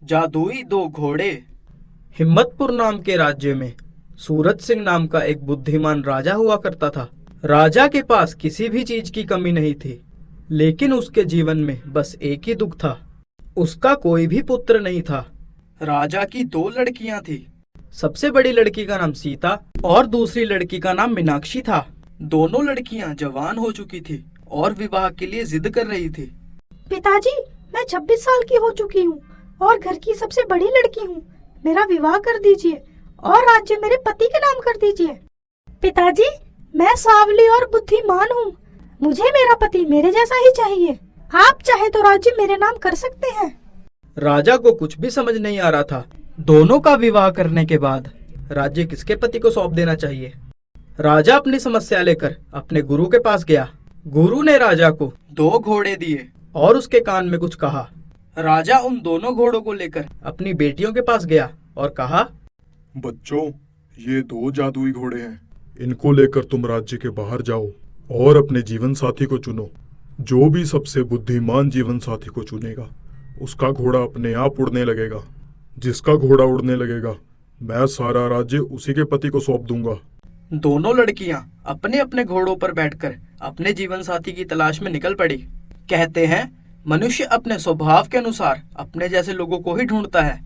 जादुई दो घोड़े। हिम्मतपुर नाम के राज्य में सूरज सिंह नाम का एक बुद्धिमान राजा हुआ करता था। राजा के पास किसी भी चीज की कमी नहीं थी, लेकिन उसके जीवन में बस एक ही दुख था। उसका कोई भी पुत्र नहीं था। राजा की दो लड़कियां थी। सबसे बड़ी लड़की का नाम सीता और दूसरी लड़की का नाम मीनाक्षी था। दोनों लड़कियां जवान हो चुकी थी और विवाह के लिए जिद कर रही थी। पिताजी, मैं 26 साल की हो चुकी हूँ और घर की सबसे बड़ी लड़की हूँ। मेरा विवाह कर दीजिए और राज्य मेरे पति के नाम कर दीजिए। पिताजी, मैं सांवली और बुद्धिमान हूँ। मुझे मेरा पति मेरे जैसा ही चाहिए। आप चाहे तो राज्य मेरे नाम कर सकते हैं। राजा को कुछ भी समझ नहीं आ रहा था। दोनों का विवाह करने के बाद राज्य किसके पति को सौंप देना चाहिए। राजा अपनी समस्या लेकर अपने गुरु के पास गया। गुरु ने राजा को 2 घोड़े दिए और उसके कान में कुछ कहा। राजा उन दोनों घोड़ों को लेकर अपनी बेटियों के पास गया और कहा, बच्चों, ये 2 जादुई घोड़े हैं। इनको लेकर तुम राज्य के बाहर जाओ और अपने जीवन साथी को चुनो। जो भी सबसे बुद्धिमान जीवन साथी को चुनेगा, उसका घोड़ा अपने आप उड़ने लगेगा। जिसका घोड़ा उड़ने लगेगा, मैं सारा राज्य उसी के पति को सौंप दूंगा। दोनों लड़कियां अपने अपने घोड़ों पर बैठकर अपने जीवन साथी की तलाश में निकल पड़ी। कहते हैं, मनुष्य अपने स्वभाव के अनुसार अपने जैसे लोगों को ही ढूंढता है।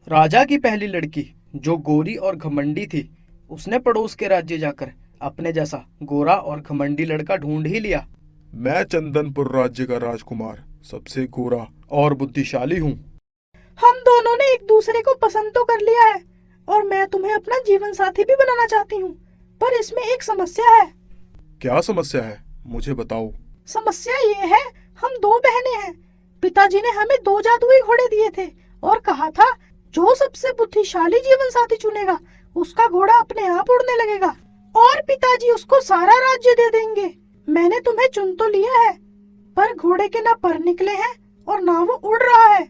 राजा की पहली लड़की, जो गोरी और घमंडी थी, उसने पड़ोस के राज्य जाकर अपने जैसा गोरा और घमंडी लड़का ढूंढ ही लिया। मैं चंदनपुर राज्य का राजकुमार सबसे गोरा और बुद्धिशाली हूँ। हम दोनों ने एक दूसरे को पसंद तो कर लिया है और मैं तुम्हें अपना जीवन साथी भी बनाना चाहती हूँ, पर इसमें एक समस्या है। क्या समस्या है, मुझे बताओ। समस्या ये है, हम 2 बहनें हैं। पिताजी ने हमें 2 जादुई घोड़े दिए थे और कहा था, जो सबसे बुद्धिशाली जीवन साथी चुनेगा, उसका घोड़ा अपने आप उड़ने लगेगा और पिताजी उसको सारा राज्य दे देंगे। मैंने तुम्हें चुन तो लिया है, पर घोड़े के ना पर निकले हैं और ना वो उड़ रहा है।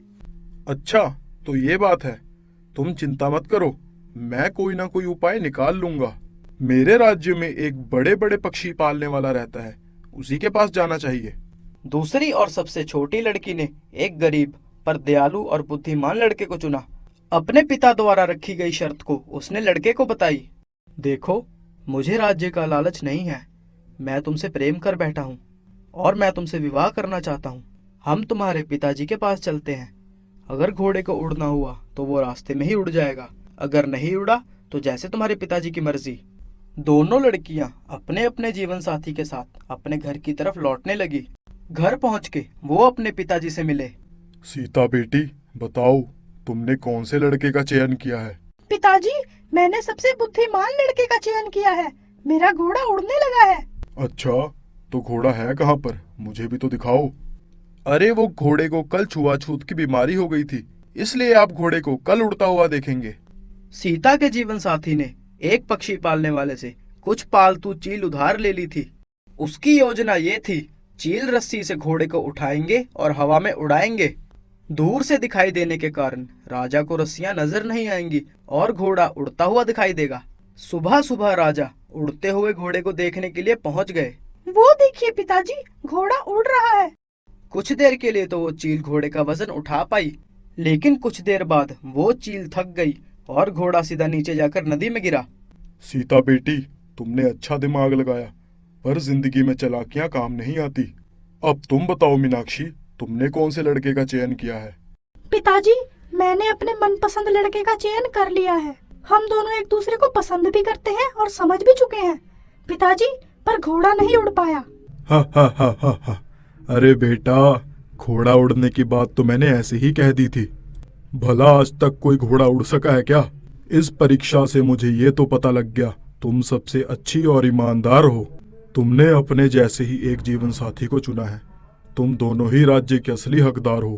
अच्छा, तो ये बात है। तुम चिंता मत करो, मैं कोई ना कोई उपाय निकाल लूंगा। मेरे राज्य में एक बड़े बड़े पक्षी पालने वाला रहता है, उसी के पास जाना चाहिए। दूसरी और सबसे छोटी लड़की ने एक गरीब पर दयालु और बुद्धिमान लड़के को चुना। अपने पिता द्वारा रखी गई शर्त को उसने लड़के को बताई। देखो, मुझे राज्य का लालच नहीं है। मैं तुमसे प्रेम कर बैठा हूँ और मैं तुमसे विवाह करना चाहता हूँ। हम तुम्हारे पिताजी के पास चलते हैं। अगर घोड़े को उड़ना हुआ तो वो रास्ते में ही उड़ जाएगा, अगर नहीं उड़ा तो जैसे तुम्हारे पिताजी की मर्जी। दोनों लड़कियां अपने अपने जीवन साथी के साथ अपने घर की तरफ लौटने लगी। घर पहुंच के वो अपने पिताजी से मिले। सीता बेटी, बताओ, तुमने कौन से लड़के का चयन किया है? पिताजी, मैंने सबसे बुद्धिमान लड़के का चयन किया है। मेरा घोड़ा उड़ने लगा है। अच्छा, तो घोड़ा है कहाँ पर? मुझे भी तो दिखाओ। अरे, वो घोड़े को कल छुआछूत की बीमारी हो गई थी, इसलिए आप घोड़े को कल उड़ता हुआ देखेंगे। सीता के जीवन साथी ने एक पक्षी पालने वाले से कुछ पालतू चील उधार ले ली थी। उसकी योजना ये थी, चील रस्सी से घोड़े को उठाएंगे और हवा में उड़ाएंगे। दूर से दिखाई देने के कारण राजा को रस्सियां नजर नहीं आएंगी और घोड़ा उड़ता हुआ दिखाई देगा। सुबह सुबह राजा उड़ते हुए घोड़े को देखने के लिए पहुंच गए। वो देखिए पिताजी, घोड़ा उड़ रहा है। कुछ देर के लिए तो वो चील घोड़े का वजन उठा पाई, लेकिन कुछ देर बाद वो चील थक गई और घोड़ा सीधा नीचे जाकर नदी में गिरा। सीता बेटी, तुमने अच्छा दिमाग लगाया, पर जिंदगी में चालाकियां काम नहीं आती। अब तुम बताओ मीनाक्षी, तुमने कौन से लड़के का चयन किया है? पिताजी, मैंने अपने मनपसंद लड़के का चयन कर लिया है। हम दोनों एक दूसरे को पसंद भी करते हैं और समझ भी चुके हैं। पिताजी, पर घोड़ा नहीं उड़ पाया। हा हा हा हा हा। अरे बेटा, घोड़ा उड़ने की बात तो मैंने ऐसे ही कह दी थी। भला आज तक कोई घोड़ा उड़ सका है क्या? इस परीक्षा से मुझे ये तो पता लग गया, तुम सबसे अच्छी और ईमानदार हो। तुमने अपने जैसे ही एक जीवन साथी को चुना है। तुम दोनों ही राज्य के असली हकदार हो।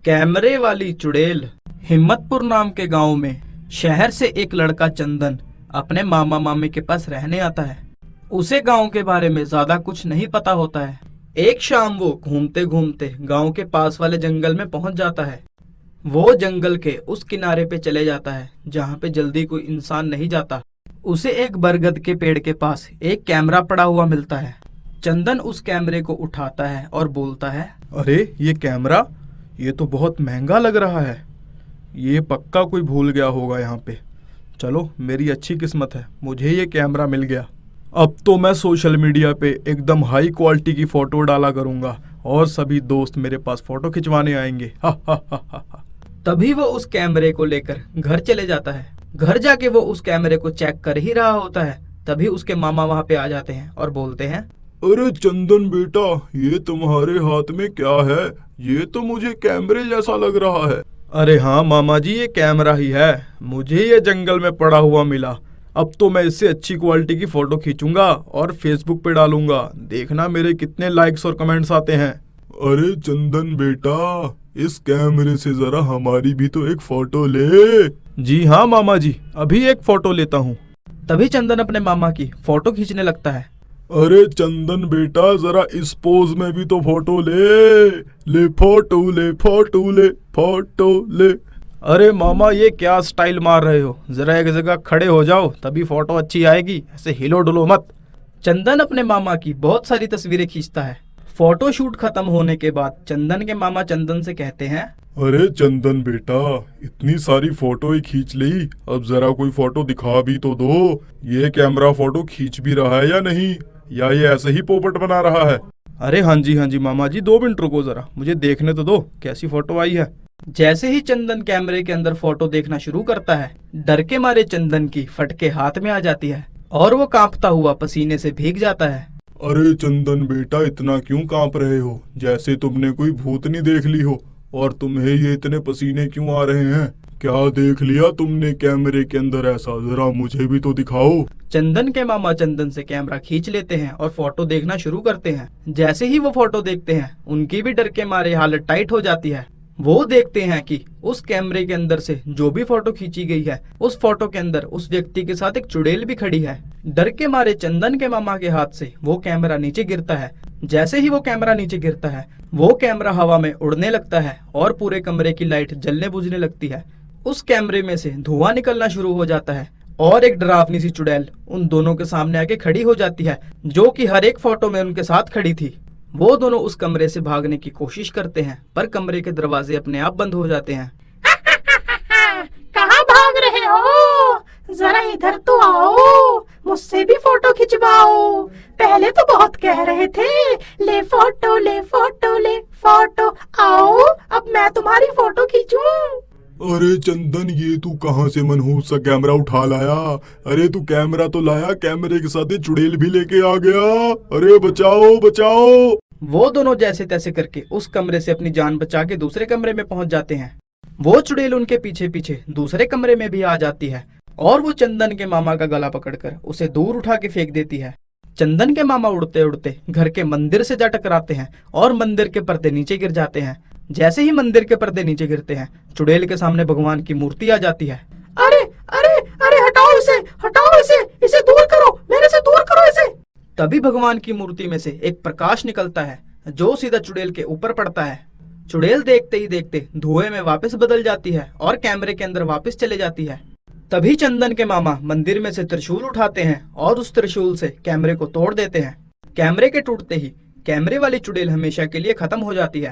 कैमरे वाली चुड़ैल। हिम्मतपुर नाम के गांव में शहर से एक लड़का चंदन अपने मामा मामी के पास रहने आता है। उसे गांव के बारे में ज्यादा कुछ नहीं पता होता है। एक शाम वो घूमते घूमते गांव के पास वाले जंगल में पहुंच जाता है। वो जंगल के उस किनारे पे चले जाता है जहाँ पे जल्दी कोई इंसान नहीं जाता। उसे एक बरगद के पेड़ के पास एक कैमरा पड़ा हुआ मिलता है। चंदन उस कैमरे को उठाता है और बोलता है, अरे, ये कैमरा, ये तो बहुत महंगा लग रहा है। ये पक्का कोई भूल गया होगा यहाँ पे। चलो, मेरी अच्छी किस्मत है, मुझे ये कैमरा मिल गया। अब तो मैं सोशल मीडिया पे एकदम हाई क्वालिटी की फ़ोटो डाला करूँगा और सभी दोस्त मेरे पास फ़ोटो खिंचवाने आएंगे। हा हा हा हा हा। तभी वो उस कैमरे को लेकर घर चले जाता है। घर जाके वो उस कैमरे को चेक कर ही रहा होता है, तभी उसके मामा वहाँ पे आ जाते हैं और बोलते हैं, अरे चंदन बेटा, ये तुम्हारे हाथ में क्या है? ये तो मुझे कैमरे जैसा लग रहा है। अरे हाँ मामा जी, ये कैमरा ही है, मुझे ये जंगल में पड़ा हुआ मिला। अब तो मैं इससे अच्छी क्वालिटी की फोटो खींचूंगा और फेसबुक पे डालूंगा, देखना मेरे कितने लाइक्स और कमेंट्स आते हैं। अरे चंदन बेटा, इस कैमरे से जरा हमारी भी तो एक फोटो ले। जी हाँ मामा जी, अभी एक फोटो लेता हूँ। तभी चंदन अपने मामा की फोटो खींचने लगता है। अरे चंदन बेटा, जरा इस पोज में भी तो फोटो ले। ले फोटो ले, फोटो ले, फोटो ले। अरे मामा, ये क्या स्टाइल मार रहे हो? जरा एक जगह खड़े हो जाओ, तभी फोटो अच्छी आएगी, ऐसे हिलो डुलो मत। चंदन अपने मामा की बहुत सारी तस्वीरें खींचता है। फोटो शूट खत्म होने के बाद चंदन के मामा चंदन से कहते हैं, अरे चंदन बेटा, इतनी सारी फोटो ही खींच ली, अब जरा कोई फोटो दिखा भी तो दो। ये कैमरा फोटो खींच भी रहा है या नहीं, या ये ऐसे ही पोपट बना रहा है? अरे हाँ जी मामा जी, 2 मिनट रुको, जरा मुझे देखने तो दो कैसी फोटो आई है। जैसे ही चंदन कैमरे के अंदर फोटो देखना शुरू करता है, डर के मारे चंदन की फटके हाथ में आ जाती है और वो कांपता हुआ पसीने से भीग जाता है। अरे चंदन बेटा, इतना क्यों कांप रहे हो? जैसे तुमने कोई भूतनी देख ली हो। और तुम्हें ये इतने पसीने क्यों आ रहे हैं? क्या देख लिया तुमने कैमरे के अंदर ऐसा? जरा मुझे भी तो दिखाओ। चंदन के मामा चंदन से कैमरा खींच लेते हैं और फोटो देखना शुरू करते हैं। जैसे ही वो फोटो देखते हैं, उनकी भी डर के मारे हालत टाइट हो जाती है। वो देखते हैं कि उस कैमरे के अंदर से जो भी फोटो खींची गई है, उस फोटो के अंदर उस व्यक्ति के साथ एक चुड़ैल भी खड़ी है। डर के मारे चंदन के मामा के हाथ से वो कैमरा नीचे गिरता है। जैसे ही वो कैमरा नीचे गिरता है, वो कैमरा हवा में उड़ने लगता है और पूरे कमरे की लाइट जलने बुझने लगती है। उस कैमरे में से धुआं निकलना शुरू हो जाता है और एक डरावनी सी चुड़ैल उन दोनों के सामने आके खड़ी हो जाती है, जो कि हर एक फोटो में उनके साथ खड़ी थी। वो दोनों उस कमरे से भागने की कोशिश करते हैं, पर कमरे के दरवाजे अपने आप बंद हो जाते हैं। कहाँ भाग रहे हो? जरा इधर तो आओ, मुझसे भी फोटो खिंचवाओ। पहले तो बहुत कह रहे थे, ले फोटो ले, फोटो ले, फोटो। आओ, अब मैं तुम्हारी फोटो खींचूं। अरे चंदन, ये तू कहाँ से मनहूस सा कैमरा उठा लाया? अरे तू कैमरा तो लाया, कैमरे के साथ ये चुड़ैल भी लेके आ गया। अरे बचाओ बचाओ। वो दोनों जैसे तैसे करके उस कमरे से अपनी जान बचा के दूसरे कमरे में पहुंच जाते हैं। वो चुड़ैल उनके पीछे पीछे दूसरे कमरे में भी आ जाती है और वो चंदन के मामा का गला पकड़कर उसे दूर उठा के फेंक देती है। चंदन के मामा उड़ते उड़ते घर के मंदिर से जा टकराते हैं और मंदिर के पर्दे नीचे गिर जाते हैं। जैसे ही मंदिर के पर्दे नीचे गिरते हैं, चुड़ैल के सामने भगवान की मूर्ति आ जाती है। अरे अरे अरे, हटाओ इसे, हटाओ इसे, इसे दूर करो, मेरे से दूर करो इसे। तभी भगवान की मूर्ति में से एक प्रकाश निकलता है, जो सीधा चुड़ैल के ऊपर पड़ता है। चुड़ैल देखते ही देखते धुएं में वापस बदल जाती है और कैमरे के अंदर वापस चले जाती है। तभी चंदन के मामा मंदिर में से त्रिशूल उठाते हैं और उस त्रिशूल से कैमरे को तोड़ देते हैं। कैमरे के टूटते ही कैमरे वाली चुड़ैल हमेशा के लिए खत्म हो जाती है।